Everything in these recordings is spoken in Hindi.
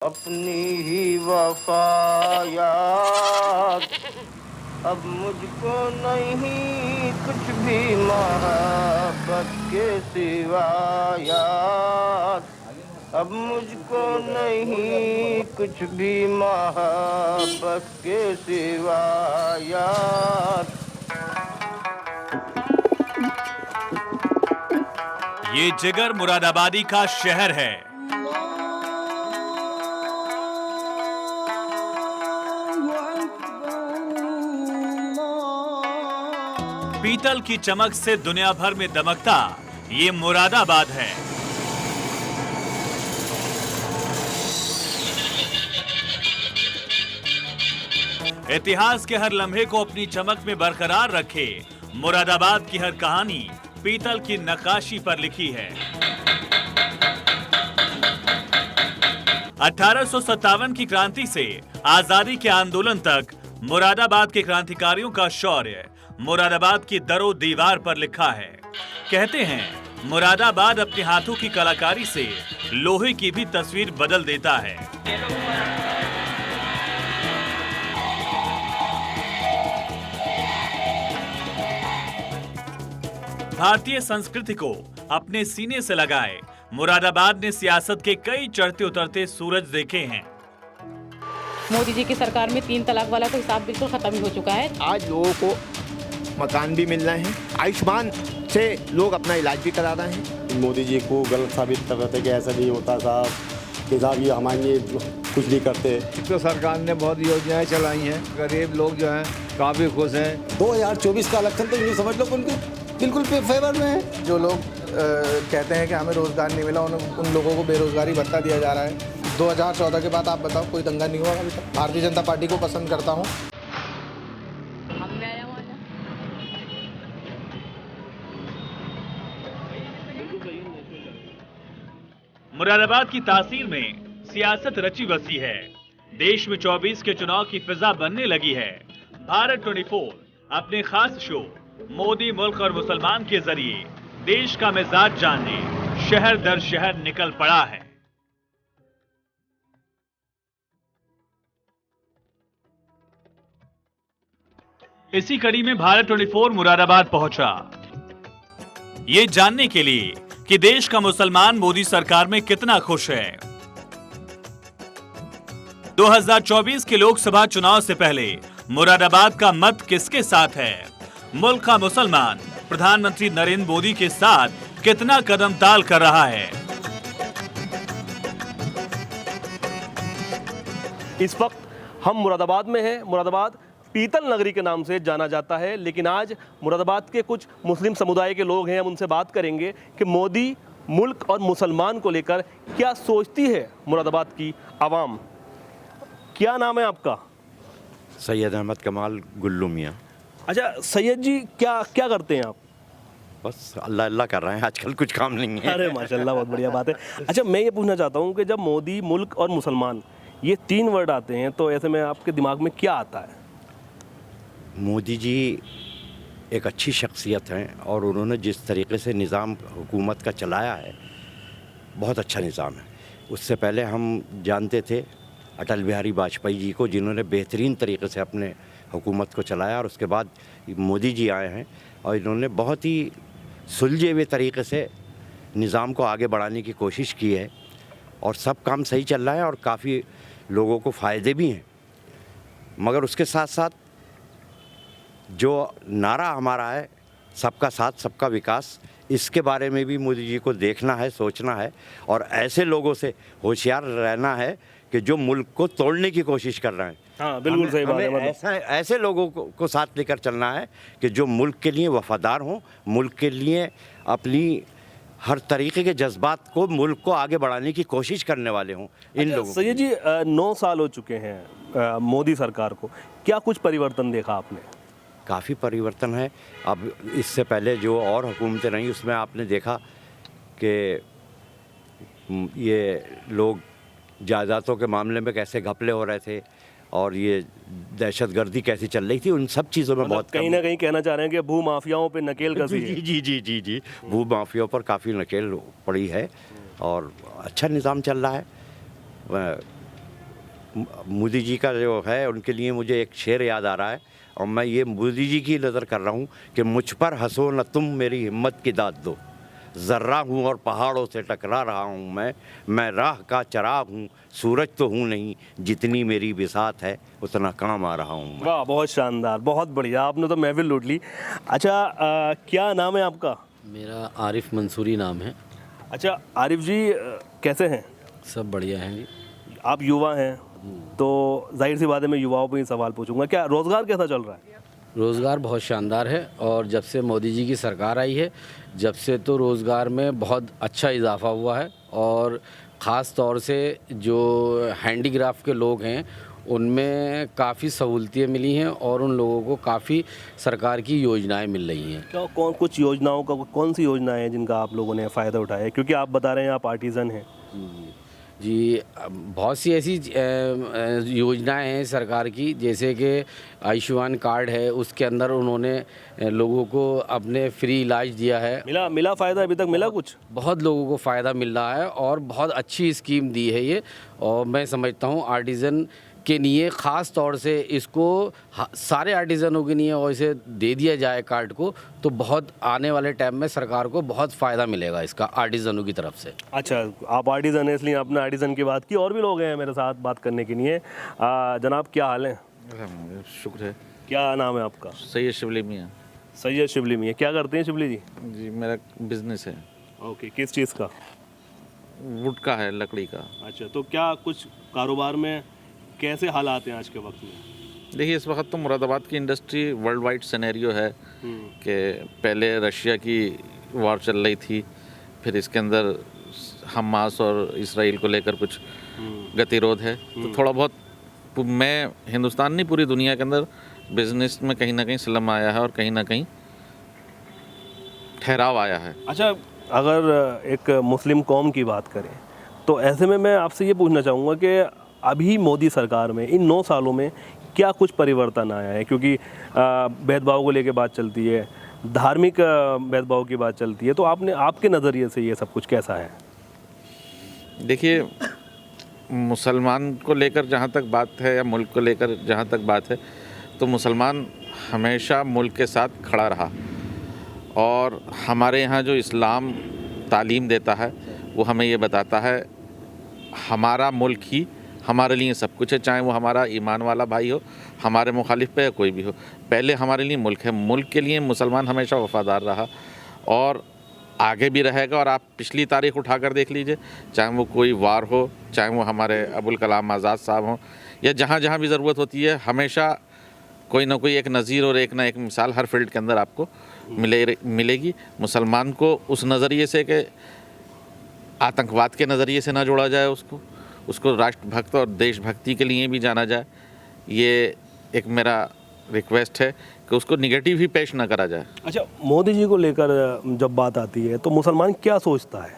अपनी ही वफा याद, अब मुझको नहीं कुछ भी मोहब्बत के सिवा याद, अब मुझको नहीं कुछ भी मोहब्बत के सिवा याद। ये जिगर मुरादाबादी का शहर है। पीतल की चमक से दुनिया भर में दमकता ये मुरादाबाद है। इतिहास के हर लम्हे को अपनी चमक में बरकरार रखे मुरादाबाद की हर कहानी पीतल की नक्काशी पर लिखी है। 1857 की क्रांति से आजादी के आंदोलन तक मुरादाबाद के क्रांतिकारियों का शौर्य मुरादाबाद की दरो दीवार पर लिखा है। कहते हैं मुरादाबाद अपने हाथों की कलाकारी से लोहे की भी तस्वीर बदल देता है। भारतीय संस्कृति को अपने सीने से लगाए मुरादाबाद ने सियासत के कई चढ़ते उतरते सूरज देखे हैं। मोदी जी की सरकार में 3 तलाक वाला तो हिसाब बिल्कुल खत्म ही हो चुका है। आज लोगों को मकान भी मिल रहे हैं, आयुष्मान से लोग अपना इलाज भी करा रहे हैं। मोदी जी को गलत साबित कर रहे थे कि ऐसा नहीं होता साहब, कि साहब ये हमारे लिए कुछ नहीं करते। तो सरकार ने बहुत योजनाएं चलाई हैं, गरीब लोग जो हैं काफ़ी खुश हैं। 2024 का इलेक्शन तो ये समझ लो उनके बिल्कुल फेवर में है। जो लोग कहते हैं कि हमें रोज़गार नहीं मिला, उन लोगों को बेरोज़गारी भत्ता दिया जा रहा है। 2014 के बाद आप बताओ कोई दंगा नहीं हुआ अभी तक। भारतीय जनता पार्टी को पसंद करता हूँ। मुरादाबाद की तासीर में सियासत रची बसी है। देश में 24 के चुनाव की फिजा बनने लगी है। भारत 24 अपने खास शो मोदी मुल्क और मुसलमान के जरिए देश का मिजाज जानने शहर दर शहर निकल पड़ा है। इसी कड़ी में भारत 24 मुरादाबाद पहुंचा, ये जानने के लिए कि देश का मुसलमान मोदी सरकार में कितना खुश है। 2024 के लोकसभा चुनाव से पहले मुरादाबाद का मत किसके साथ है? मुल्क का मुसलमान प्रधानमंत्री नरेंद्र मोदी के साथ कितना कदम ताल कर रहा है? इस वक्त हम मुरादाबाद में हैं। मुरादाबाद पीतल नगरी के नाम से जाना जाता है, लेकिन आज मुरादाबाद के कुछ मुस्लिम समुदाय के लोग हैं। हम उनसे बात करेंगे कि मोदी मुल्क और मुसलमान को लेकर क्या सोचती है मुरादाबाद की आवाम। क्या नाम है आपका? सैयद अहमद कमाल गुल्लू मियाँ। अच्छा सैयद जी, क्या क्या करते हैं आप? बस अल्लाह अल्लाह कर रहे हैं, आजकल कुछ काम नहीं है। अरे माशाल्लाह, बहुत बढ़िया बात है। अच्छा, मैं ये पूछना चाहता हूँ कि जब मोदी, मुल्क और मुसलमान ये 3 वर्ड आते हैं तो ऐसे में आपके दिमाग में क्या आता है? मोदी जी एक अच्छी शख्सियत हैं और उन्होंने जिस तरीके से निज़ाम हुकूमत का चलाया है बहुत अच्छा निज़ाम है। उससे पहले हम जानते थे अटल बिहारी वाजपेयी जी को, जिन्होंने बेहतरीन तरीके से अपने हुकूमत को चलाया, और उसके बाद मोदी जी आए हैं और इन्होंने बहुत ही सुलझे हुए तरीके से निज़ाम को आगे बढ़ाने की कोशिश की है और सब काम सही चल रहा है और काफ़ी लोगों को फ़ायदे भी हैं। मगर उसके साथ साथ जो नारा हमारा है सबका साथ सबका विकास, इसके बारे में भी मोदी जी को देखना है, सोचना है और ऐसे लोगों से होशियार रहना है कि जो मुल्क को तोड़ने की कोशिश कर रहे हैं। हाँ, बिल्कुल सही बात है। ऐसे लोगों को साथ लेकर चलना है कि जो मुल्क के लिए वफादार हों, मुल्क के लिए अपनी हर तरीके के जज्बात को, मुल्क को आगे बढ़ाने की कोशिश करने वाले हों। इन लोगों सैयद जी, 9 साल हो चुके हैं मोदी सरकार को, क्या कुछ परिवर्तन देखा आपने? काफ़ी परिवर्तन है। अब इससे पहले जो और हुकूमतें रहीं उसमें आपने देखा कि ये लोग जायदादों के मामले में कैसे घपले हो रहे थे और ये दहशतगर्दी कैसी चल रही थी, उन सब चीज़ों में बहुत कहीं ना कहीं कहना चाह रहे हैं कि भू माफियाओं पे नकेल कसी है। जी जी जी जी, भू माफियाओं पर काफ़ी नकेल पड़ी है और अच्छा निज़ाम चल रहा है। मोदी जी का जो है उनके लिए मुझे एक शेर याद आ रहा है, और मैं ये मोदी जी की नज़र कर रहा हूँ कि मुझ पर हंसो न तुम, मेरी हिम्मत की दाद दो। ज़र्रा हूँ और पहाड़ों से टकरा रहा हूँ मैं राह का चराग हूँ, सूरज तो हूँ नहीं, जितनी मेरी बिसात है उतना काम आ रहा हूँ मैं। वाह, बहुत शानदार, बहुत बढ़िया, आपने तो महफिल लूट ली। अच्छा, क्या नाम है आपका? मेरा आरिफ मंसूरी नाम है। अच्छा आरिफ जी, कैसे हैं? सब बढ़िया हैं जी। आप युवा हैं, तो जाहिर सी बात है मैं युवाओं पर ही सवाल पूछूंगा, क्या रोज़गार कैसा चल रहा है? रोज़गार बहुत शानदार है, और जब से मोदी जी की सरकार आई है, जब से तो रोज़गार में बहुत अच्छा इजाफा हुआ है, और ख़ास तौर से जो हैंडीक्राफ्ट के लोग हैं उनमें काफ़ी सहूलतें मिली हैं, और उन लोगों को काफ़ी सरकार की योजनाएं मिल रही हैं। क्या कुछ योजनाओं का, कौन सी योजनाएं हैं जिनका आप लोगों ने फ़ायदा उठाया है? क्योंकि आप बता रहे हैं आप आर्टिज़न हैं। जी, बहुत सी ऐसी योजनाएं हैं सरकार की, जैसे कि आयुष्मान कार्ड है, उसके अंदर उन्होंने लोगों को अपने फ्री इलाज दिया है। मिला फ़ायदा? अभी तक मिला कुछ? बहुत लोगों को फ़ायदा मिल रहा है, और बहुत अच्छी स्कीम दी है ये, और मैं समझता हूँ आर्टिज़न के लिए ख़ास तौर से इसको सारे आर्टिज़नों के लिए और इसे दे दिया जाए कार्ड को, तो बहुत आने वाले टाइम में सरकार को बहुत फ़ायदा मिलेगा इसका आर्टिज़नों की तरफ से। अच्छा, आप आर्टिज़न हैं इसलिए आपने आर्टिज़न की बात की, और भी लोग हैं मेरे साथ बात करने के लिए। जनाब क्या हाल है? शुक्र है। क्या नाम है आपका? सैयद शिबली मियाँ। सैयद शिबली मियाँ, क्या करते हैं शिबली जी? जी, मेरा बिजनेस है। ओके, किस चीज़ का? वुड का है, लकड़ी का। अच्छा, तो क्या कुछ कारोबार में कैसे हालात हैं आज के वक्त में? देखिए, इस वक्त तो मुरादाबाद की इंडस्ट्री वर्ल्ड वाइड सिनेरियो है कि पहले रशिया की वॉर चल रही थी, फिर इसके अंदर हमास और इसराइल को लेकर कुछ गतिरोध है, तो थोड़ा बहुत मैं हिंदुस्तान नहीं पूरी दुनिया के अंदर बिजनेस में कहीं ना कहीं स्लम आया है और कहीं ना कहीं ठहराव आया है। अच्छा, अगर एक मुस्लिम कौम की बात करें तो ऐसे में मैं आपसे ये पूछना चाहूँगा कि अभी मोदी सरकार में इन 9 सालों में क्या कुछ परिवर्तन आया है? क्योंकि भेदभाव को लेकर बात चलती है, धार्मिक भेदभाव की बात चलती है, तो आपके नज़रिए से ये सब कुछ कैसा है? देखिए, मुसलमान को लेकर जहाँ तक बात है या मुल्क को लेकर जहाँ तक बात है, तो मुसलमान हमेशा मुल्क के साथ खड़ा रहा, और हमारे यहाँ जो इस्लाम तालीम देता है वो हमें ये बताता है हमारा मुल्क ही हमारे लिए सब कुछ है, चाहे वो हमारा ईमान वाला भाई हो, हमारे मुखालिफ पे या कोई भी हो, पहले हमारे लिए मुल्क है। मुल्क के लिए मुसलमान हमेशा वफ़ादार रहा और आगे भी रहेगा। और आप पिछली तारीख उठाकर देख लीजिए, चाहे वो कोई वार हो, चाहे वो हमारे अबुल कलाम आज़ाद साहब हों, या जहाँ जहाँ भी ज़रूरत होती है, हमेशा कोई ना कोई एक नज़ीर और एक ना एक मिसाल हर फील्ड के अंदर आपको मिलेगी। मुसलमान को उस नज़रिए से कि आतंकवाद के नज़रिए से ना जोड़ा जाए, उसको राष्ट्रभक्त और देशभक्ति के लिए भी जाना जाए, ये एक मेरा रिक्वेस्ट है कि उसको निगेटिव ही पेश ना करा जाए। अच्छा, मोदी जी को लेकर जब बात आती है तो मुसलमान क्या सोचता है?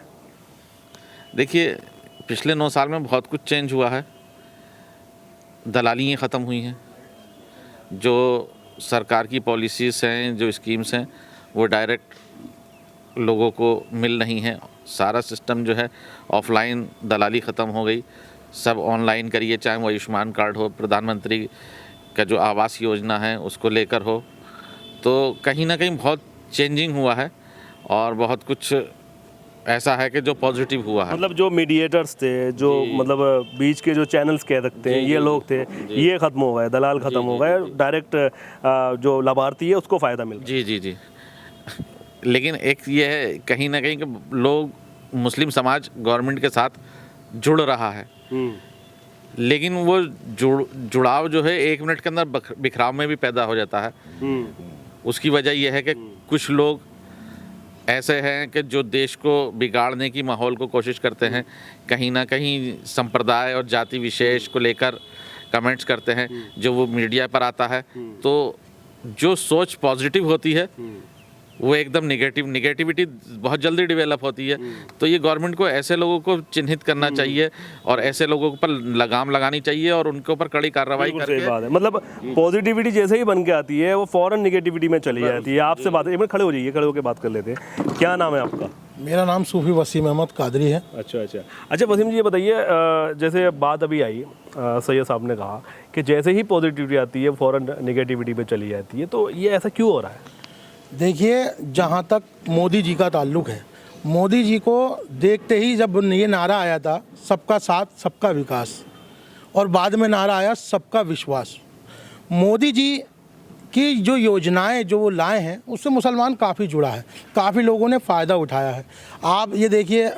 देखिए, पिछले 9 साल में बहुत कुछ चेंज हुआ है। दलालियाँ ख़त्म हुई हैं, जो सरकार की पॉलिसीज़ हैं, जो स्कीम्स हैं, वो डायरेक्ट लोगों को मिल रही हैं। सारा सिस्टम जो है ऑफलाइन दलाली ख़त्म हो गई, सब ऑनलाइन करिए, चाहे वो आयुष्मान कार्ड हो, प्रधानमंत्री का जो आवास योजना है उसको लेकर हो, तो कहीं ना कहीं बहुत चेंजिंग हुआ है और बहुत कुछ ऐसा है कि जो पॉजिटिव हुआ है। मतलब जो मीडिएटर्स थे, जो मतलब बीच के जो चैनल्स कह सकते हैं, ये लोग थे, ये ख़त्म हो गए, दलाल ख़त्म हो गए, डायरेक्ट जो लाभार्थी है उसको फ़ायदा मिल जी जी जी। लेकिन एक ये है कहीं ना कहीं कि लोग, मुस्लिम समाज गवर्नमेंट के साथ जुड़ रहा है, लेकिन वो जुड़ाव जो है 1 मिनट के अंदर बिखराव में भी पैदा हो जाता है। उसकी वजह यह है कि कुछ लोग ऐसे हैं कि जो देश को बिगाड़ने की माहौल को कोशिश करते हैं, कहीं ना कहीं संप्रदाय और जाति विशेष को लेकर कमेंट्स करते हैं, जो वो मीडिया पर आता है, तो जो सोच पॉजिटिव होती है वो एकदम निगेटिविटी बहुत जल्दी डेवलप होती है। तो ये गवर्नमेंट को ऐसे लोगों को चिन्हित करना चाहिए और ऐसे लोगों पर लगाम लगानी चाहिए और उनके ऊपर कड़ी कार्रवाई करके। बात है, मतलब पॉजिटिविटी जैसे ही बन के आती है वो फौरन निगेटिविटी में चली जाती है। आपसे बात, एक मिनट खड़े हो जाइए, खड़े होकर बात कर लेते हैं। क्या नाम है आपका? मेरा नाम सूफी वसीम अहमद कादरी है। अच्छा वसीम जी, ये बताइए, जैसे बात अभी आई, सैयद साहब ने कहा कि जैसे ही पॉजिटिविटी आती है फ़ौरन नेगेटिविटी पे चली जाती है, तो ये ऐसा क्यों हो रहा है? देखिए, जहाँ तक मोदी जी का ताल्लुक़ है, मोदी जी को देखते ही जब ये नारा आया था सबका साथ सबका विकास, और बाद में नारा आया सबका विश्वास, मोदी जी की जो योजनाएं जो वो लाए हैं उससे मुसलमान काफ़ी जुड़ा है, काफ़ी लोगों ने फ़ायदा उठाया है। आप ये देखिए,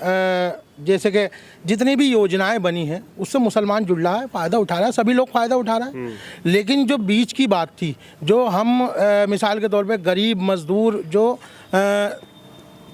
जैसे कि जितनी भी योजनाएं बनी हैं उससे मुसलमान जुड़ रहा है, फ़ायदा उठा रहा है, सभी लोग फ़ायदा उठा रहे हैं। लेकिन जो बीच की बात थी, जो हम मिसाल के तौर पे गरीब मज़दूर जो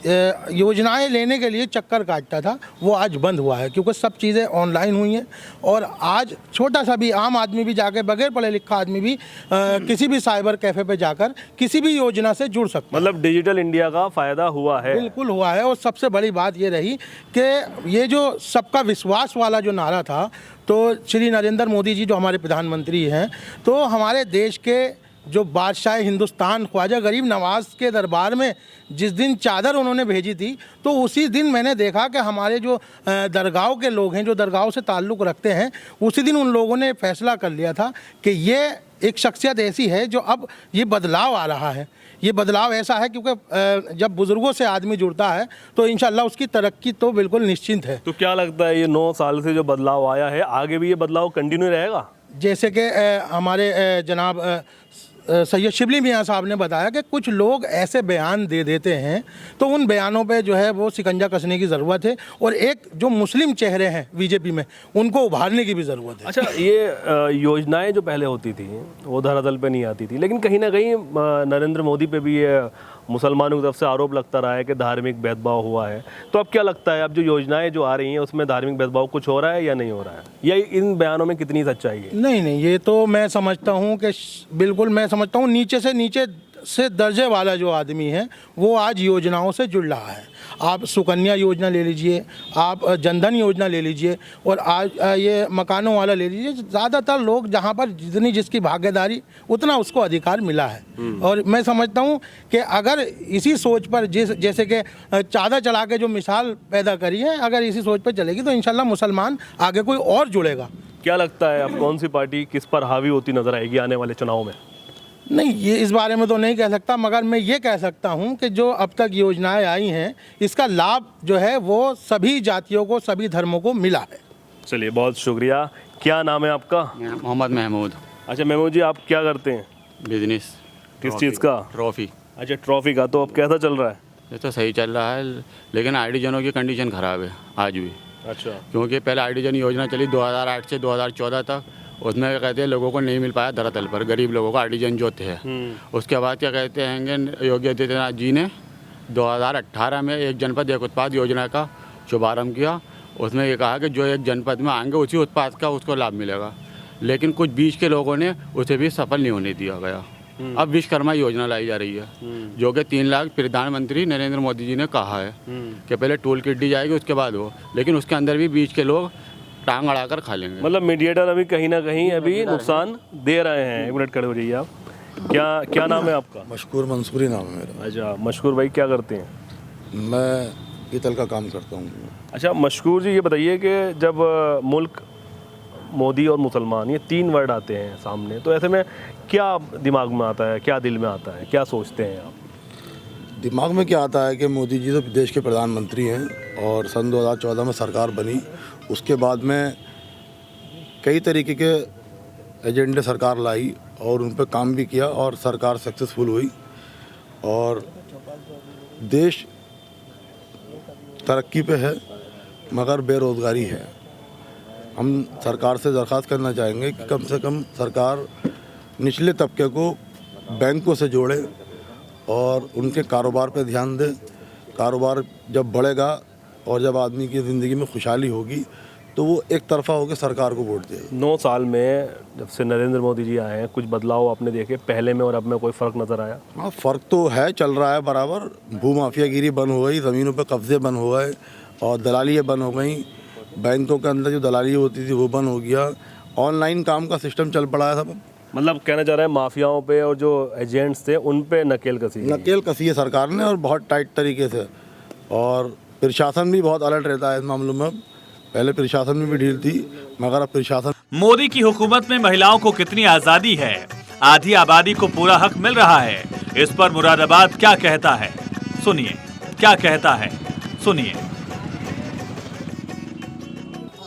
योजनाएं लेने के लिए चक्कर काटता था, वो आज बंद हुआ है, क्योंकि सब चीज़ें ऑनलाइन हुई हैं। और आज छोटा सा भी आम आदमी भी जाके, बगैर पढ़े लिखा आदमी भी किसी भी साइबर कैफ़े पे जाकर किसी भी योजना से जुड़ सकता है। मतलब डिजिटल इंडिया का फ़ायदा हुआ है? बिल्कुल हुआ है। और सबसे बड़ी बात ये रही कि ये जो सबका विश्वास वाला जो नारा था, तो श्री नरेंद्र मोदी जी जो हमारे प्रधानमंत्री हैं, तो हमारे देश के जो बादशाह हिंदुस्तान ख्वाजा गरीब नवाज़ के दरबार में जिस दिन चादर उन्होंने भेजी थी, तो उसी दिन मैंने देखा कि हमारे जो दरगाहों के लोग हैं, जो दरगाहों से ताल्लुक़ रखते हैं, उसी दिन उन लोगों ने फैसला कर लिया था कि ये एक शख्सियत ऐसी है जो अब ये बदलाव आ रहा है। ये बदलाव ऐसा है क्योंकि जब बुज़ुर्गों से आदमी जुड़ता है तो इंशाल्लाह उसकी तरक्की तो बिल्कुल निश्चिंत है। तो क्या लगता है, ये 9 साल से जो बदलाव आया है, आगे भी ये बदलाव कंटिन्यू रहेगा? जैसे कि हमारे जनाब सैयद शिबली मियाँ साहब ने बताया कि कुछ लोग ऐसे बयान दे देते हैं, तो उन बयानों पे जो है वो शिकंजा कसने की ज़रूरत है, और एक जो मुस्लिम चेहरे हैं बीजेपी में, उनको उभारने की भी ज़रूरत है। अच्छा, ये योजनाएं जो पहले होती थी वो धरातल पे नहीं आती थी, लेकिन कहीं ना कहीं नरेंद्र मोदी पे भी ये मुसलमानों की तरफ से आरोप लगता रहा है कि धार्मिक भेदभाव हुआ है। तो अब क्या लगता है, अब जो योजनाएं जो आ रही हैं उसमें धार्मिक भेदभाव कुछ हो रहा है या नहीं हो रहा है, या इन बयानों में कितनी सच्चाई है? नहीं, ये तो मैं समझता हूँ कि बिल्कुल, मैं समझता हूँ नीचे से दर्जे वाला जो आदमी है वो आज योजनाओं से जुड़ रहा है। आप सुकन्या योजना ले लीजिए, आप जनधन योजना ले लीजिए, और आज ये मकानों वाला ले लीजिए। ज़्यादातर लोग जहाँ पर जितनी जिसकी भागीदारी, उतना उसको अधिकार मिला है। और मैं समझता हूँ कि अगर इसी सोच पर जैसे कि चादर चढ़ा के जो मिसाल पैदा करी है, अगर इसी सोच पर चलेगी तो इंशाल्लाह मुसलमान आगे कोई और जुड़ेगा। क्या लगता है, अब कौन सी पार्टी किस पर हावी होती नजर आएगी आने वाले चुनाव में? नहीं, ये इस बारे में तो नहीं कह सकता, मगर मैं ये कह सकता हूँ कि जो अब तक योजनाएं आई हैं, इसका लाभ जो है वो सभी जातियों को, सभी धर्मों को मिला है। चलिए, बहुत शुक्रिया। क्या नाम है आपका? मोहम्मद महमूद। अच्छा महमूद जी, आप क्या करते हैं? बिजनेस। किस चीज़ का? ट्रॉफ़ी। अच्छा, ट्रॉफी का। तो अब कैसा चल रहा है? ये तो सही चल रहा है, लेकिन आईडी जनों की कंडीशन ख़राब है आज भी। अच्छा। क्योंकि पहले आईडी जन योजना चली 2008 से 2014 तक, उसमें क्या कहते हैं लोगों को नहीं मिल पाया धरातल पर, गरीब लोगों को आईडी जन जो थे। उसके बाद क्या कहते हैं योगी आदित्यनाथ जी ने 2018 में एक जनपद एक उत्पाद योजना का शुभारम्भ किया। उसमें ये कहा कि जो एक जनपद में आएंगे उसी उत्पाद का उसको लाभ मिलेगा, लेकिन कुछ बीच के लोगों ने उसे भी सफल नहीं होने दिया गया। अब विश्वकर्मा योजना लाई जा रही है, जो कि 3 लाख प्रधानमंत्री नरेंद्र मोदी जी ने कहा है कि पहले टूल किट दी जाएगी, उसके बाद वो, लेकिन उसके अंदर भी बीच के लोग टांग अड़ाकर खा लेंगे। मतलब मीडिएटर अभी कहीं ना कहीं अभी नुकसान दे रहे हैं। एक मिनट खड़े हो जाइए आप। क्या नाम है आपका? मशकूर मंसूरी नाम है मेरा। अच्छा मशकूर भाई, क्या करते हैं? मैं पीतल का काम करता हूँ। अच्छा मशकूर जी, ये बताइए कि जब मुल्क, मोदी और मुसलमान, ये 3 वर्ड आते हैं सामने, तो ऐसे में क्या दिमाग में आता है, क्या दिल में आता है, क्या सोचते हैं आप? दिमाग में क्या आता है कि मोदी जी तो देश के प्रधानमंत्री हैं, और सन 2014 में सरकार बनी, उसके बाद में कई तरीके के एजेंडे सरकार लाई और उन पर काम भी किया, और सरकार सक्सेसफुल हुई, और देश तरक्की पे है, मगर बेरोज़गारी है। हम सरकार से दरख्वास्त करना चाहेंगे कि कम से कम सरकार निचले तबके को बैंकों से जोड़े और उनके कारोबार पे ध्यान दे। कारोबार जब बढ़ेगा और जब आदमी की ज़िंदगी में खुशहाली होगी तो वो एक तरफा होकर सरकार को वोट दे। 9 साल में जब से नरेंद्र मोदी जी आए हैं, कुछ बदलाव आपने देखे पहले में और अब में? कोई फ़र्क नज़र आया? हाँ, फ़र्क तो है, चल रहा है बराबर। भू माफियागिरी बंद हो गई, ज़मीनों पे कब्जे बंद हो गए, और दलालियाँ बंद हो गई। बैंकों के अंदर जो दलाली होती थी वो बंद हो गया। ऑनलाइन काम का सिस्टम चल पड़ा है सब। मतलब कहना चाह रहे हैं माफियाओं पे और जो एजेंट्स थे उन पे नकेल कसी है सरकार ने, और बहुत टाइट तरीके से। और प्रशासन भी बहुत अलर्ट रहता है इस मामलों में। पहले प्रशासन में भी ढील थी, मगर अब प्रशासन। मोदी की हुकूमत में महिलाओं को कितनी आजादी है, आधी आबादी को पूरा हक मिल रहा है, इस पर मुरादाबाद क्या कहता है, सुनिए क्या कहता है, सुनिए।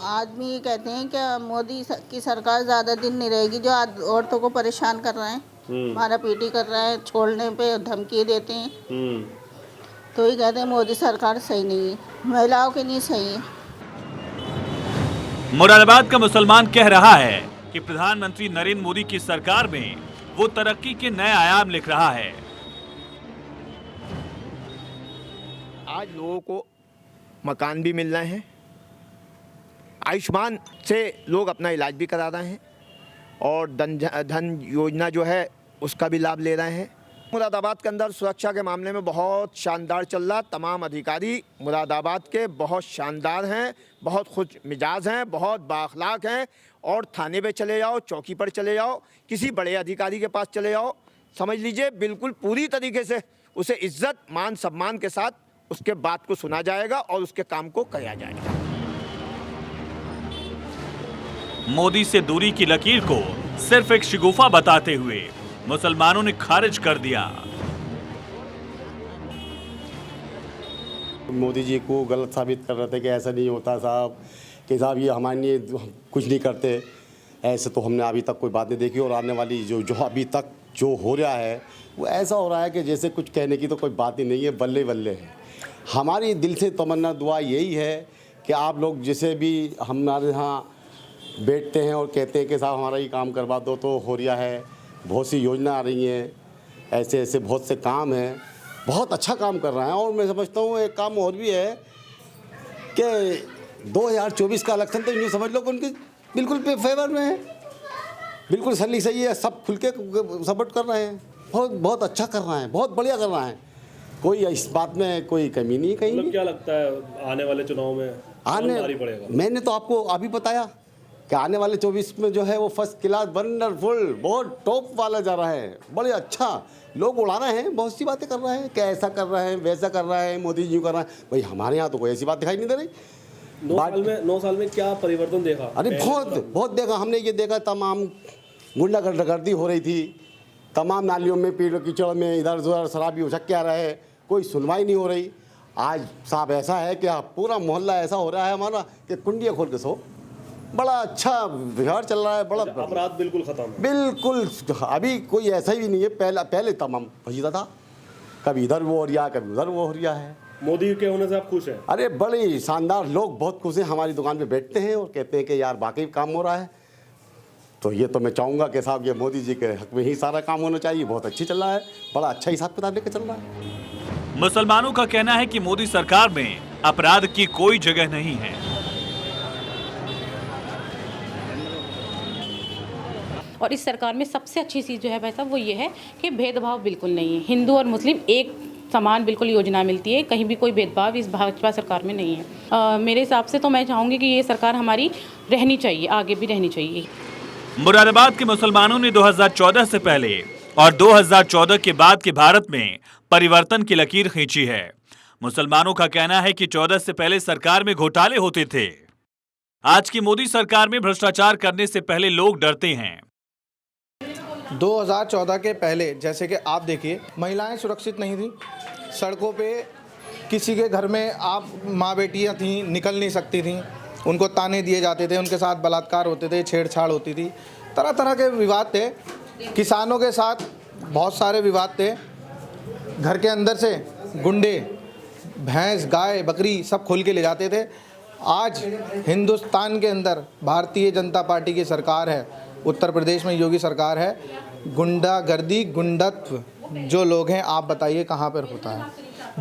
आदमी ये कहते हैं कि मोदी की सरकार ज़्यादा दिन नहीं रहेगी, जो औरतों को परेशान कर रहे हैं, मारा पीटी कर रहे हैं, छोड़ने पे धमकी देते हैं, तो ये कहते हैं मोदी सरकार सही नहीं है, महिलाओं के लिए सही है। मुरादाबाद का मुसलमान कह रहा है कि प्रधानमंत्री नरेंद्र मोदी की सरकार में वो तरक्की के नए आयाम लिख रहा है। आज लोगों को मकान भी मिल रहे हैं, आयुष्मान से लोग अपना इलाज भी करा रहे हैं और धन योजना जो है उसका भी लाभ ले रहे हैं। मुरादाबाद के अंदर सुरक्षा के मामले में बहुत शानदार चल रहा। तमाम अधिकारी मुरादाबाद के बहुत शानदार हैं, बहुत खुश मिजाज हैं, बहुत बाअखलाक हैं। और थाने पे चले जाओ, चौकी पर चले जाओ, किसी बड़े अधिकारी के पास चले जाओ, समझ लीजिए बिल्कुल पूरी तरीके से उसे इज्जत मान सम्मान के साथ उसके बात को सुना जाएगा और उसके काम को किया जाएगा। मोदी से दूरी की लकीर को सिर्फ एक शिगुफा बताते हुए मुसलमानों ने खारिज कर दिया। मोदी जी को गलत साबित कर रहे थे कि ऐसा नहीं होता साहब, कि साहब ये हमारे लिए कुछ नहीं करते, ऐसे तो हमने अभी तक कोई बात नहीं देखी। और आने वाली जो अभी तक जो हो रहा है वो ऐसा हो रहा है कि जैसे कुछ कहने की तो कोई बात ही नहीं है, बल्ले बल्ले है। हमारी दिल से तमन्ना दुआ यही है कि आप लोग जैसे भी हमारे यहाँ बैठते हैं और कहते हैं कि साहब हमारा ये काम करवा दो, तो हो रहा है, बहुत सी योजना आ रही हैं, ऐसे ऐसे बहुत से काम हैं, बहुत अच्छा काम कर रहे हैं। और मैं समझता हूँ एक काम और भी है कि 2024 का इलेक्शन तो यूँ समझ लो कि उनके बिल्कुल फेवर में है, बिल्कुल सही है, सब खुल के सपोर्ट कर रहे हैं, बहुत अच्छा कर रहे हैं, बहुत बढ़िया कर रहे हैं, कोई इस बात में कोई कमी नहीं कहीं। मतलब क्या लगता है आने वाले चुनाव में भारी पड़ेगा? मैंने तो आपको अभी बताया कि आने वाले 24 में जो है वो फर्स्ट क्लास वंडरफुल बहुत टॉप वाला जा रहा है, बड़े अच्छा लोग उड़ा रहे हैं, बहुत सी बातें कर रहे हैं कि ऐसा कर रहे हैं, वैसा कर रहे हैं, मोदी जी कर रहे हैं। भाई हमारे यहाँ तो कोई ऐसी बात दिखाई नहीं दे रही। 9 साल में क्या परिवर्तन देखा? अरे बहुत देखा हमने। ये देखा तमाम गुंडागर्दी हो रही थी, तमाम नालियों में पीड़ कीचड़ में इधर उधर शराबी उछक के आ रहे हैं, कोई सुनवाई नहीं हो रही। आज साहब ऐसा है कि पूरा मोहल्ला ऐसा हो रहा है हमारा कि कुंडियाँ खोल के सो, बड़ा अच्छा बिहार चल रहा है, बड़ा अपराध बिल्कुल खत्म है। बिल्कुल अभी कोई ऐसा ही नहीं है, पहले तमाम भजीदा था, कभी इधर वो हो रहा है, कभी उधर वो हो रहा है। मोदी के होने से आप खुश हैं? अरे बड़े शानदार, लोग बहुत खुश हैं। हमारी दुकान पे बैठते हैं और कहते हैं कि यार वाकई काम हो रहा है। तो ये तो मैं चाहूँगा कि साहब ये मोदी जी के हक में ही सारा काम होना चाहिए, बहुत अच्छी चल रहा है, बड़ा अच्छा हिसाब किताब लेकर चल रहा है। मुसलमानों का कहना है कि मोदी सरकार में अपराध की कोई जगह नहीं है। और इस सरकार में सबसे अच्छी चीज़ जो है भाई साहब वो ये है कि भेदभाव बिल्कुल नहीं है, हिंदू और मुस्लिम एक समान बिल्कुल योजना मिलती है, कहीं भी कोई भेदभाव इस भाजपा सरकार में नहीं है। मेरे हिसाब से तो मैं चाहूँगी कि ये सरकार हमारी रहनी चाहिए, आगे भी रहनी चाहिए। मुरादाबाद के मुसलमानों ने 2014 से पहले और 2014 के बाद के भारत में परिवर्तन की लकीर खींची है। मुसलमानों का कहना है कि 14 से पहले सरकार में घोटाले होते थे, आज की मोदी सरकार में भ्रष्टाचार करने से पहले लोग डरते हैं। 2014 के पहले जैसे कि आप देखिए महिलाएं सुरक्षित नहीं थी, सड़कों पे किसी के घर में आप माँ बेटियां थीं निकल नहीं सकती थीं, उनको ताने दिए जाते थे, उनके साथ बलात्कार होते थे, छेड़छाड़ होती थी, तरह तरह के विवाद थे। किसानों के साथ बहुत सारे विवाद थे, घर के अंदर से गुंडे भैंस गाय बकरी सब खोल के ले जाते थे। आज हिंदुस्तान के अंदर भारतीय जनता पार्टी की सरकार है, उत्तर प्रदेश में योगी सरकार है, गुंडागर्दी गुंडत्व जो लोग हैं आप बताइए कहाँ पर होता है।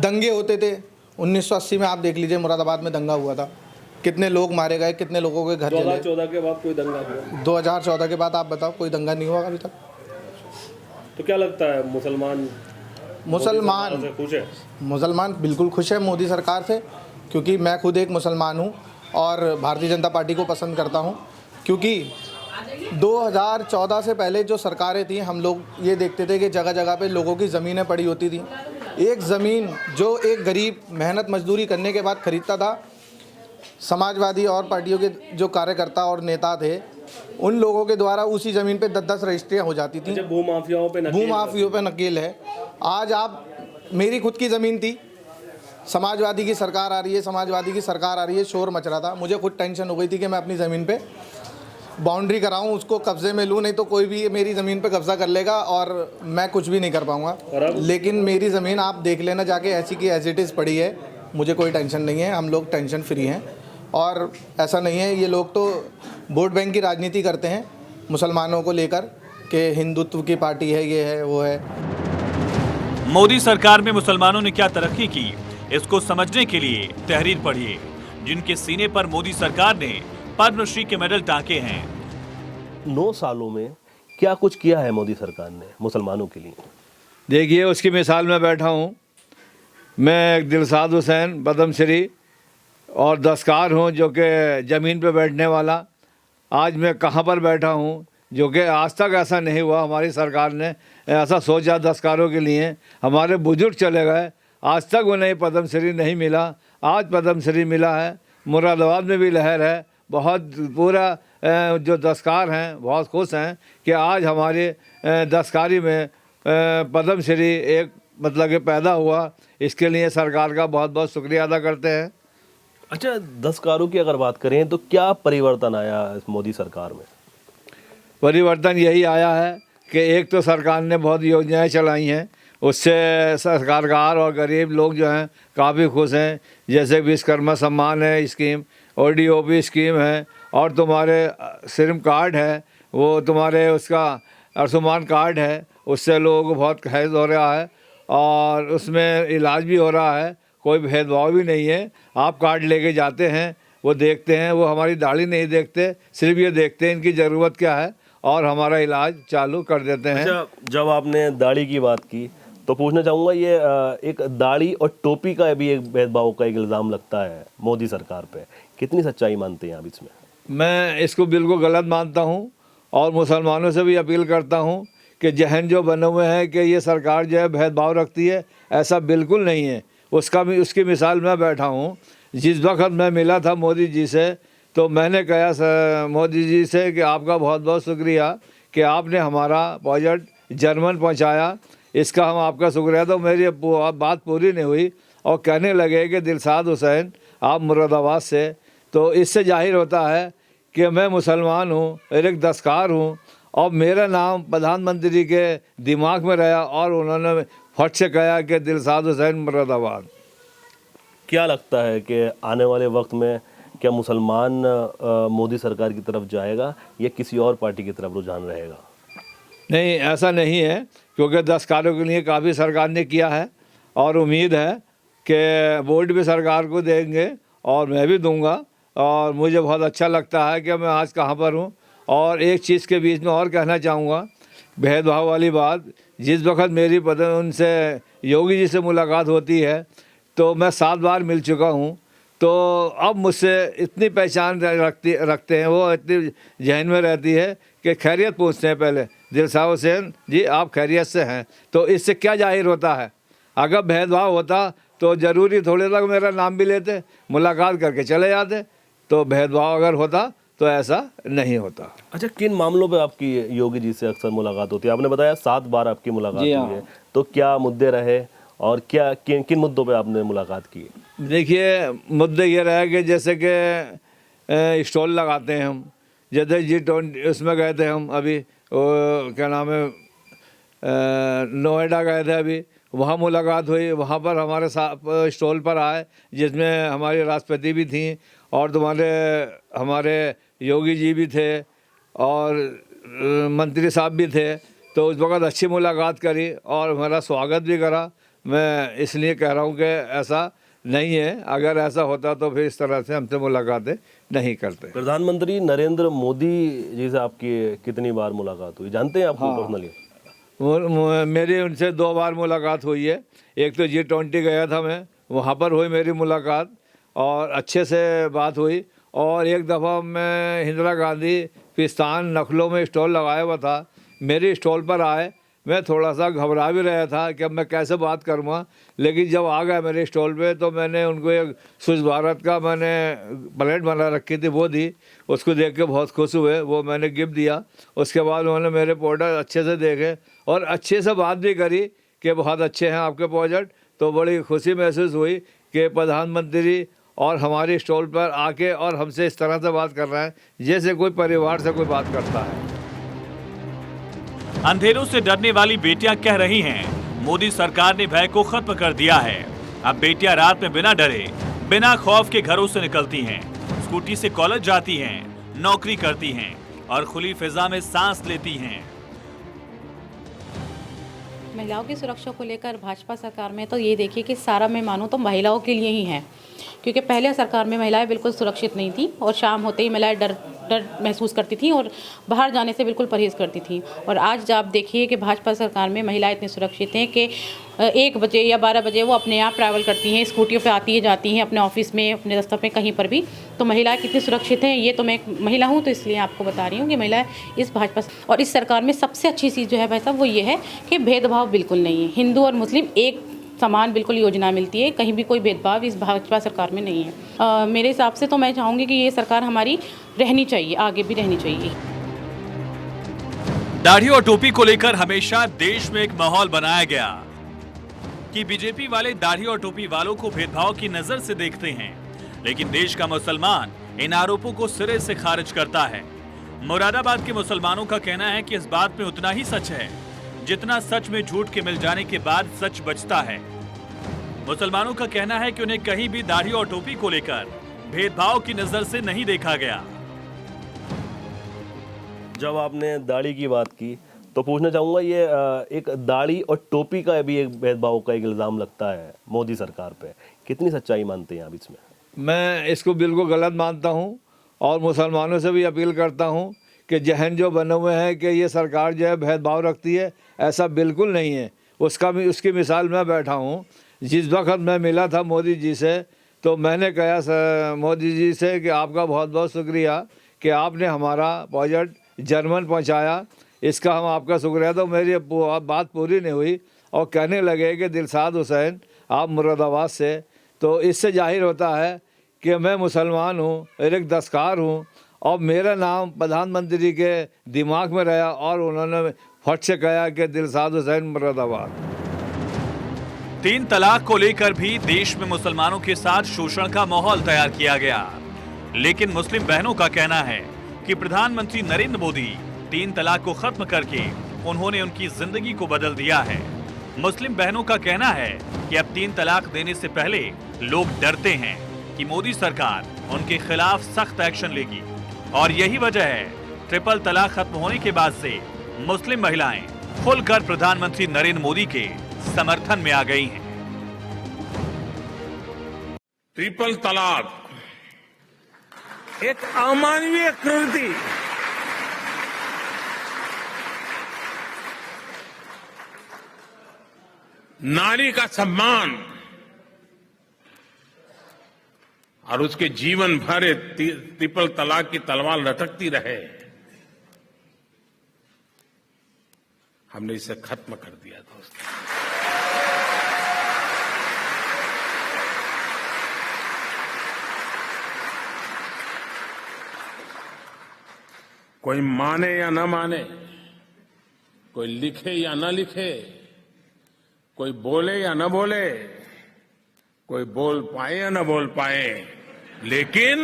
दंगे होते थे 1980 में, आप देख लीजिए मुरादाबाद में दंगा हुआ था, कितने लोग मारे गए, कितने लोगों के घर जले। 2014 के बाद कोई दंगा हुआ? 2014 के बाद आप बताओ कोई दंगा नहीं हुआ अभी तक। तो क्या लगता है मुसलमान खुश है? मुसलमान बिल्कुल खुश है मोदी सरकार से, क्योंकि मैं खुद एक मुसलमान हूँ और भारतीय जनता पार्टी को पसंद करता हूँ। क्योंकि 2014 से पहले जो सरकारें थी हम लोग ये देखते थे कि जगह जगह पे लोगों की ज़मीनें पड़ी होती थी, एक ज़मीन जो एक गरीब मेहनत मजदूरी करने के बाद खरीदता था, समाजवादी और पार्टियों के जो कार्यकर्ता और नेता थे उन लोगों के द्वारा उसी ज़मीन पे 10-10 रजिस्ट्रियाँ हो जाती थी। भूमाफियाओं पे नकेल है। आज आप, मेरी खुद की ज़मीन थी, समाजवादी की सरकार आ रही है, समाजवादी की सरकार आ रही है, शोर मच रहा था। मुझे खुद टेंशन हो गई थी कि मैं अपनी ज़मीन पे बाउंड्री कराऊं, उसको कब्जे में लूं, नहीं तो कोई भी मेरी ज़मीन पे कब्जा कर लेगा और मैं कुछ भी नहीं कर पाऊंगा। लेकिन मेरी ज़मीन आप देख लेना जाके, ऐसी की एज इट इज़ पड़ी है। मुझे कोई टेंशन नहीं है, हम लोग टेंशन फ्री हैं। और ऐसा नहीं है, ये लोग तो वोट बैंक की राजनीति करते हैं मुसलमानों को लेकर कि हिंदुत्व की पार्टी है, ये है, वो है। मोदी सरकार में मुसलमानों ने क्या तरक्की की, इसको समझने के लिए तहरीर पढ़िए, जिनके सीने पर मोदी सरकार ने पद्मश्री के मेडल टांके हैं। 9 सालों में क्या कुछ किया है मोदी सरकार ने मुसलमानों के लिए? देखिए, उसकी मिसाल में बैठा हूँ। मैं एक दिलसाद हुसैन पद्मश्री और दस्तकार हूँ, जो कि ज़मीन पे बैठने वाला। आज मैं कहाँ पर बैठा हूँ, जो कि आज तक ऐसा नहीं हुआ। हमारी सरकार ने ऐसा सोचा दस्तकारों के लिए। हमारे बुजुर्ग चले गए, आज तक उन्हें पद्मश्री नहीं मिला, आज पद्मश्री मिला है। मुरादाबाद में भी लहर है, बहुत पूरा जो दस्तकार हैं बहुत खुश हैं कि आज हमारे दस्तकारी में पद्मश्री एक मतलब कि पैदा हुआ। इसके लिए सरकार का बहुत बहुत शुक्रिया अदा करते हैं। अच्छा, दस्तकारों की अगर बात करें तो क्या परिवर्तन आया इस मोदी सरकार में? परिवर्तन यही आया है कि एक तो सरकार ने बहुत योजनाएं चलाई हैं, उससे सरकार और गरीब लोग जो हैं काफ़ी खुश हैं। जैसे विश्वकर्मा सम्मान है स्कीम, ODOP स्कीम है, और तुम्हारे सिर्म कार्ड है, वो तुम्हारे उसका आयुष्मान कार्ड है, उससे लोगों को बहुत खैज हो रहा है और उसमें इलाज भी हो रहा है। कोई भेदभाव भी नहीं है। आप कार्ड लेके जाते हैं, वो देखते हैं, वो हमारी दाढ़ी नहीं देखते, सिर्फ ये देखते हैं इनकी ज़रूरत क्या है और हमारा इलाज चालू कर देते हैं। अच्छा, जब आपने दाढ़ी की बात की तो पूछना चाहूँगा, ये एक दाढ़ी और टोपी का भी एक भेदभाव का एक इल्ज़ाम लगता है मोदी सरकार पे, कितनी सच्चाई मानते हैं आप इसमें? मैं इसको बिल्कुल गलत मानता हूँ और मुसलमानों से भी अपील करता हूँ कि जहन जो बने हुए हैं कि ये सरकार जो है भेदभाव रखती है, ऐसा बिल्कुल नहीं है। उसकी मिसाल मैं बैठा हूँ। जिस वक्त मैं मिला था मोदी जी से तो मैंने कहा मोदी जी से कि आपका बहुत बहुत शुक्रिया कि आपने हमारा प्रोजेक्ट जर्मन पहुँचाया, इसका हम आपका शुक्रिया। तो मेरी बात पूरी नहीं हुई और कहने लगे कि दिलसाद हुसैन आप मुरादाबाद से, तो इससे जाहिर होता है कि मैं मुसलमान हूँ, एक दस्तकार हूँ और मेरा नाम प्रधानमंत्री के दिमाग में रहा और उन्होंने फट से कहा कि दिलसाद हुसैन मुरादाबाद। क्या लगता है कि आने वाले वक्त में क्या मुसलमान मोदी सरकार की तरफ जाएगा या किसी और पार्टी की तरफ रुझान रहेगा? नहीं, ऐसा नहीं है, क्योंकि दस्तकारों के लिए काफ़ी सरकार ने किया है और उम्मीद है कि वोट भी सरकार को देंगे और मैं भी दूंगा। और मुझे बहुत अच्छा लगता है कि मैं आज कहाँ पर हूँ। और एक चीज़ के बीच में और कहना चाहूँगा, भेदभाव वाली बात, जिस वक्त मेरी उनसे योगी जी से मुलाकात होती है तो मैं 7 बार मिल चुका हूँ, तो अब मुझसे इतनी पहचान रखते हैं, वो इतनी जहन में रहती है कि खैरियत पूछते हैं पहले, दिलसाद हुसैन जी आप खैरियत से हैं। तो इससे क्या जाहिर होता है, अगर भेदभाव होता तो ज़रूरी थोड़े तक मेरा नाम भी लेते, मुलाकात करके चले जाते। तो भेदभाव अगर होता तो ऐसा नहीं होता। अच्छा, किन मामलों पे आपकी योगी जी से अक्सर मुलाकात होती है? आपने बताया 7 बार आपकी मुलाकात हुई है, तो क्या मुद्दे रहे और क्या किन मुद्दों पे आपने मुलाकात की? देखिए, मुद्दे ये रहे कि जैसे कि स्टॉल लगाते हैं हम, जैसे G20 उसमें गए थे हम, अभी क्या नाम है, नोएडा गए थे, अभी वहाँ मुलाकात हुई। वहाँ पर हमारे साथ स्टॉल पर आए, जिसमें हमारी राष्ट्रपति भी थी और हमारे योगी जी भी थे और मंत्री साहब भी थे। तो उस वक़्त अच्छी मुलाकात करी और हमारा स्वागत भी करा। मैं इसलिए कह रहा हूँ कि ऐसा नहीं है, अगर ऐसा होता तो फिर इस तरह से हमसे मुलाकातें नहीं करते। प्रधानमंत्री नरेंद्र मोदी जी से आपकी कितनी बार मुलाकात हुई, जानते हैं आपको पर्सनली? मेरी उनसे 2 बार मुलाकात हुई है। एक तो G20 गया था मैं, वहाँ पर हुई मेरी मुलाकात और अच्छे से बात हुई। और एक दफ़ा मैं इंदिरा गांधी पिस्तान नखलों में स्टॉल लगाया हुआ था, मेरे स्टॉल पर आए, मैं थोड़ा सा घबरा भी रहा था कि अब मैं कैसे बात करूँगा, लेकिन जब आ गया मेरे स्टॉल पे तो मैंने उनको एक स्वच्छ भारत का मैंने प्लेट बना रखी थी वो दी। उसको देख के बहुत खुश हुए, वो मैंने गिफ्ट दिया। उसके बाद उन्होंने मेरे प्रोडक्ट अच्छे से देखे और अच्छे से बात भी करी कि बहुत अच्छे हैं आपके प्रोजेक्ट। तो बड़ी खुशी महसूस हुई कि प्रधानमंत्री और हमारे स्टॉल पर आके और हमसे इस तरह से बात कर रहे हैं जैसे कोई परिवार से कोई बात करता है। अंधेरों से डरने वाली बेटियां कह रही हैं, मोदी सरकार ने भय को खत्म कर दिया है। अब बेटियां रात में बिना डरे, बिना खौफ के घरों से निकलती हैं, स्कूटी से कॉलेज जाती हैं, नौकरी करती हैं और खुली फिजा में सांस लेती हैं। महिलाओं की सुरक्षा को लेकर भाजपा सरकार में तो ये देखिए कि सारा मैं मानूं तो महिलाओं के लिए ही है, क्योंकि पहले सरकार में महिलाएं बिल्कुल सुरक्षित नहीं थी और शाम होते ही महिलाएं डर महसूस करती थी और बाहर जाने से बिल्कुल परहेज़ करती थी। और आज आप देखिए कि भाजपा सरकार में महिलाएं इतनी सुरक्षित हैं कि 1 बजे या 12 बजे वो अपने आप ट्रैवल करती हैं, स्कूटियों पे आती है जाती हैं अपने ऑफिस में, अपने दफ्तर में, कहीं पर भी। तो महिलाएं कितनी सुरक्षित हैं ये तो मैं एक महिला हूँ तो इसलिए आपको बता रही हूँ कि महिलाएं इस भाजपा और इस सरकार में सबसे अच्छी चीज़ जो है भाई साहब वो ये है कि भेदभाव बिल्कुल नहीं है। हिंदू और मुस्लिम एक समान बिल्कुल योजना मिलती है, कहीं भी कोई भेदभाव इस भाजपा सरकार में नहीं है। मेरे हिसाब से तो मैं चाहूँगी कि ये सरकार हमारी रहनी चाहिए, आगे भी रहनी चाहिए। दाढ़ी और टोपी को लेकर हमेशा देश में एक माहौल बनाया गया कि बीजेपी वाले दाढ़ी और टोपी वालों को भेदभाव की नजर से देखते हैं, लेकिन देश का मुसलमान इन आरोपों को सिरे से खारिज करता है। मुरादाबाद के मुसलमानों का कहना है कि इस बात में उतना ही सच है जितना सच में झूठ के मिल जाने के बाद सच बचता है। मुसलमानों का कहना है कि उन्हें कहीं भी दाढ़ी और टोपी को लेकर भेदभाव की नजर से नहीं देखा गया। जब आपने दाढ़ी की बात की तो पूछना चाहूँगा, ये एक दाढ़ी और टोपी का भी एक भेदभाव का एक इल्ज़ाम लगता है मोदी सरकार पे, कितनी सच्चाई मानते हैं आप इसमें? मैं इसको बिल्कुल गलत मानता हूँ और मुसलमानों से भी अपील करता हूँ कि जहन जो बने हुए हैं कि ये सरकार जो है भेदभाव रखती है, ऐसा बिल्कुल नहीं है। उसकी मिसाल मैं बैठा हूँ। जिस वक्त मैं मिला था मोदी जी से तो मैंने कहा मोदी जी से कि आपका बहुत बहुत शुक्रिया कि आपने हमारा प्रोजेक्ट जर्मन पहुँचाया, इसका हम आपका शुक्रिया। तो मेरी बात पूरी नहीं हुई और कहने लगे कि दिलशाद हुसैन आप मुरादाबाद से। तो इससे जाहिर होता है कि मैं मुसलमान हूँ, एक दस्तकार हूँ और मेरा नाम प्रधानमंत्री के दिमाग में रहा और उन्होंने फट से कहा कि दिलशाद हुसैन मुरादाबाद। 3 तलाक को लेकर भी देश में मुसलमानों के साथ शोषण का माहौल तैयार किया गया, लेकिन मुस्लिम बहनों का कहना है कि प्रधानमंत्री नरेंद्र मोदी 3 तलाक को खत्म करके उन्होंने उनकी जिंदगी को बदल दिया है। मुस्लिम बहनों का कहना है कि अब 3 तलाक देने से पहले लोग डरते हैं कि मोदी सरकार उनके खिलाफ सख्त एक्शन लेगी और यही वजह है ट्रिपल तलाक खत्म होने के बाद से मुस्लिम महिलाएं खुलकर प्रधानमंत्री नरेंद्र मोदी के समर्थन में आ गई हैं। ट्रिपल तलाक एक अमानवीय कृति, नारी का सम्मान और उसके जीवन भर ट्रिपल तलाक की तलवार लटकती रहे, हमने इसे खत्म कर दिया दोस्तों। कोई माने या न माने, कोई लिखे या न लिखे, कोई बोले या न बोले, कोई बोल पाए या न बोल पाए, लेकिन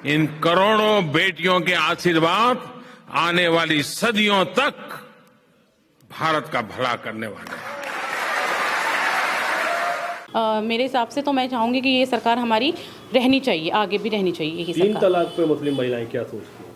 इन करोड़ों बेटियों के आशीर्वाद आने वाली सदियों तक भारत का भला करने वाले हैं। मेरे हिसाब से तो मैं चाहूँगी कि ये सरकार हमारी रहनी चाहिए, आगे भी रहनी चाहिए यही सरकार। 3 तलाक पे मुस्लिम महिलाएं क्या सोचती हैं?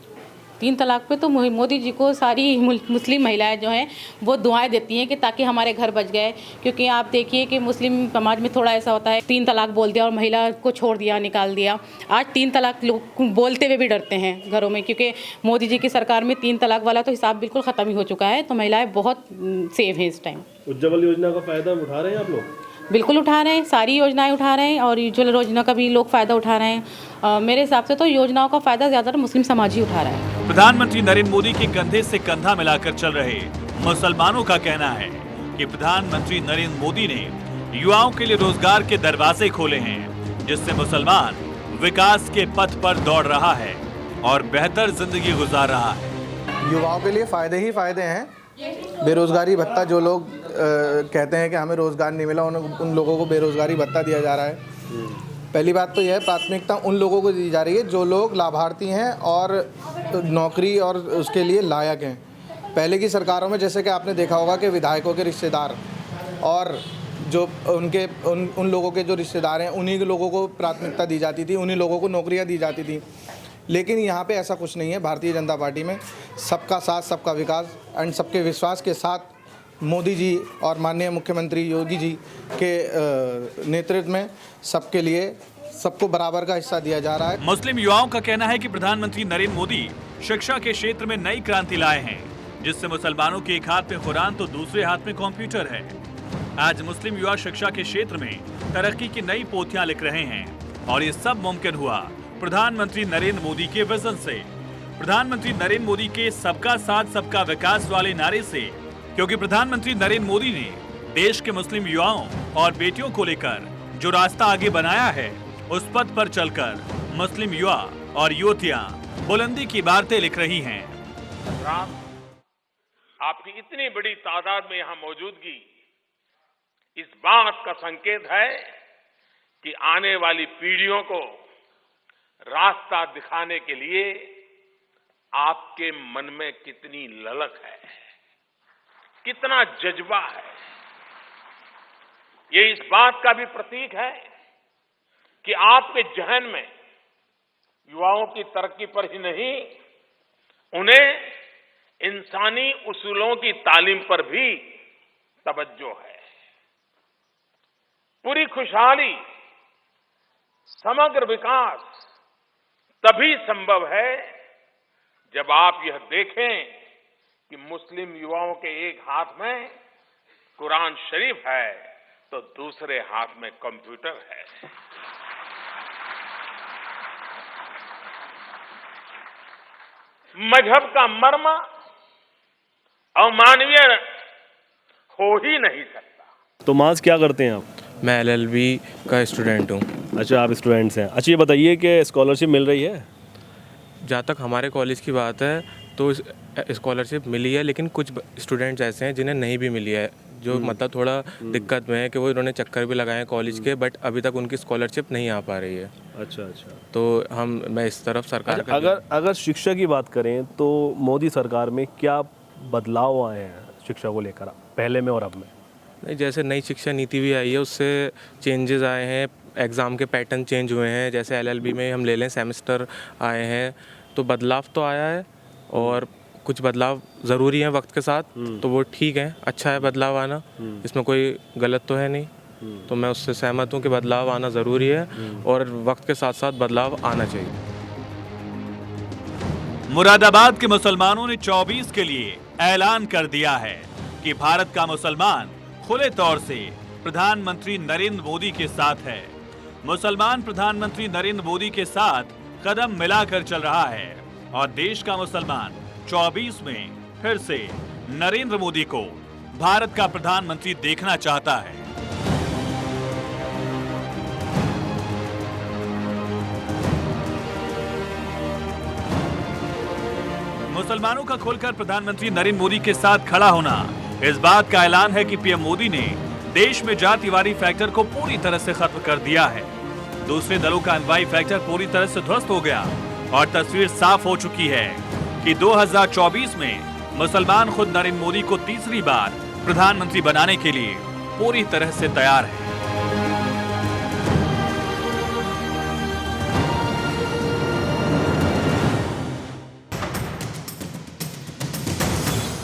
3 तलाक पे तो मोदी जी को सारी मुस्लिम महिलाएं जो हैं वो दुआएं देती हैं कि ताकि हमारे घर बच गए, क्योंकि आप देखिए कि मुस्लिम समाज में थोड़ा ऐसा होता है 3 तलाक बोल दिया और महिला को छोड़ दिया, निकाल दिया। आज 3 तलाक लोग बोलते हुए भी डरते हैं घरों में, क्योंकि मोदी जी की सरकार में 3 तलाक वाला तो हिसाब बिल्कुल ख़त्म ही हो चुका है। तो महिलाएँ बहुत सेफ हैं इस टाइम। उज्ज्वल योजना का फायदा उठा रहे हैं आप लोग? बिल्कुल उठा रहे हैं, सारी योजनाएं उठा रहे हैं और उज्ज्वल योजना का भी लोग फ़ायदा उठा रहे हैं। मेरे हिसाब से तो योजनाओं का फ़ायदा ज़्यादातर मुस्लिम समाज ही उठा रहा है। प्रधानमंत्री नरेंद्र मोदी के कंधे से कंधा मिलाकर चल रहे मुसलमानों का कहना है कि प्रधानमंत्री नरेंद्र मोदी ने युवाओं के लिए रोजगार के दरवाजे खोले हैं, जिससे मुसलमान विकास के पथ पर दौड़ रहा है और बेहतर जिंदगी गुजार रहा है। युवाओं के लिए फ़ायदे ही फ़ायदे हैं। बेरोज़गारी भत्ता, जो लोग कहते हैं कि हमें रोज़गार नहीं मिला, उन लोगों को बेरोज़गारी भत्ता दिया जा रहा है। पहली बात तो यह है, प्राथमिकता उन लोगों को दी जा रही है जो लोग लाभार्थी हैं और नौकरी और उसके लिए लायक हैं। पहले की सरकारों में जैसे कि आपने देखा होगा कि विधायकों के रिश्तेदार और जो उन लोगों के जो रिश्तेदार हैं, उन्हीं के लोगों को प्राथमिकता दी जाती थी, उन्हीं लोगों को नौकरियां दी जाती थी। लेकिन यहाँ पे ऐसा कुछ नहीं है। भारतीय जनता पार्टी में सबका साथ, सबका विकास एंड सबके विश्वास के साथ मोदी जी और माननीय मुख्यमंत्री योगी जी के नेतृत्व में सबके लिए सबको बराबर का हिस्सा दिया जा रहा है। मुस्लिम युवाओं का कहना है कि प्रधानमंत्री नरेंद्र मोदी शिक्षा के क्षेत्र में नई क्रांति लाए हैं, जिससे मुसलमानों के एक हाथ में कुरान तो दूसरे हाथ में कंप्यूटर है। आज मुस्लिम युवा शिक्षा के क्षेत्र में तरक्की की नई पोथियां लिख रहे हैं और ये सब मुमकिन हुआ प्रधानमंत्री नरेंद्र मोदी के विजन से, प्रधानमंत्री नरेंद्र मोदी के सबका साथ सबका विकास वाले नारे से। क्योंकि प्रधानमंत्री नरेंद्र मोदी ने देश के मुस्लिम युवाओं और बेटियों को लेकर जो रास्ता आगे बनाया है, उस पथ पर चलकर मुस्लिम युवा और युवतियां बुलंदी की बातें लिख रही हैं। आपकी इतनी बड़ी तादाद में यहाँ मौजूदगी इस बात का संकेत है कि आने वाली पीढ़ियों को रास्ता दिखाने के लिए आपके मन में कितनी ललक है, कितना जज्बा है। ये इस बात का भी प्रतीक है कि आपके जहन में युवाओं की तरक्की पर ही नहीं, उन्हें इंसानी उसूलों की तालीम पर भी तवज्जो है। पूरी खुशहाली, समग्र विकास तभी संभव है जब आप यह देखें कि मुस्लिम युवाओं के एक हाथ में कुरान शरीफ है तो दूसरे हाथ में कंप्यूटर है। मजहब का मर्म अमानवीय हो ही नहीं सकता। तो माज क्या करते हैं आप? मैं LLB का स्टूडेंट हूँ। अच्छा, आप स्टूडेंट्स हैं। अच्छा, ये बताइए कि स्कॉलरशिप मिल रही है? जहाँ तक हमारे कॉलेज की बात है तो स्कॉलरशिप मिली है, लेकिन कुछ स्टूडेंट्स ऐसे हैं जिन्हें नहीं भी मिली है, जो मतलब थोड़ा दिक्कत में है कि वो इन्होंने चक्कर भी लगाए हैं कॉलेज के, बट अभी तक उनकी स्कॉलरशिप नहीं आ पा रही है। अच्छा। तो मैं इस तरफ सरकार अगर शिक्षा की बात करें तो मोदी सरकार में क्या बदलाव आए हैं शिक्षा को लेकर, पहले में और अब में? नहीं, जैसे नई शिक्षा नीति भी आई है, उससे चेंजेस आए हैं, एग्ज़ाम के पैटर्न चेंज हुए हैं। जैसे LLB में हम ले लें, सेमेस्टर आए हैं, तो बदलाव तो आया है और कुछ बदलाव ज़रूरी है वक्त के साथ, तो वो ठीक है, अच्छा है बदलाव आना, इसमें कोई गलत तो है नहीं। तो मैं उससे सहमत हूँ कि बदलाव आना ज़रूरी है और वक्त के साथ साथ बदलाव आना चाहिए। मुरादाबाद के मुसलमानों ने 24 के लिए ऐलान कर दिया है कि भारत का मुसलमान खुले तौर से प्रधानमंत्री नरेंद्र मोदी के साथ है। मुसलमान प्रधानमंत्री नरेंद्र मोदी के साथ कदम मिलाकर चल रहा है और देश का मुसलमान 24 में फिर से नरेंद्र मोदी को भारत का प्रधानमंत्री देखना चाहता है। मुसलमानों का खुलकर प्रधानमंत्री नरेंद्र मोदी के साथ खड़ा होना इस बात का ऐलान है कि पीएम मोदी ने देश में जातिवादी फैक्टर को पूरी तरह से खत्म कर दिया है। दूसरे दलों का अनवाई फैक्टर पूरी तरह से ध्वस्त हो गया और तस्वीर साफ हो चुकी है कि 2024 में मुसलमान खुद नरेंद्र मोदी को तीसरी बार प्रधानमंत्री बनाने के लिए पूरी तरह से तैयार है।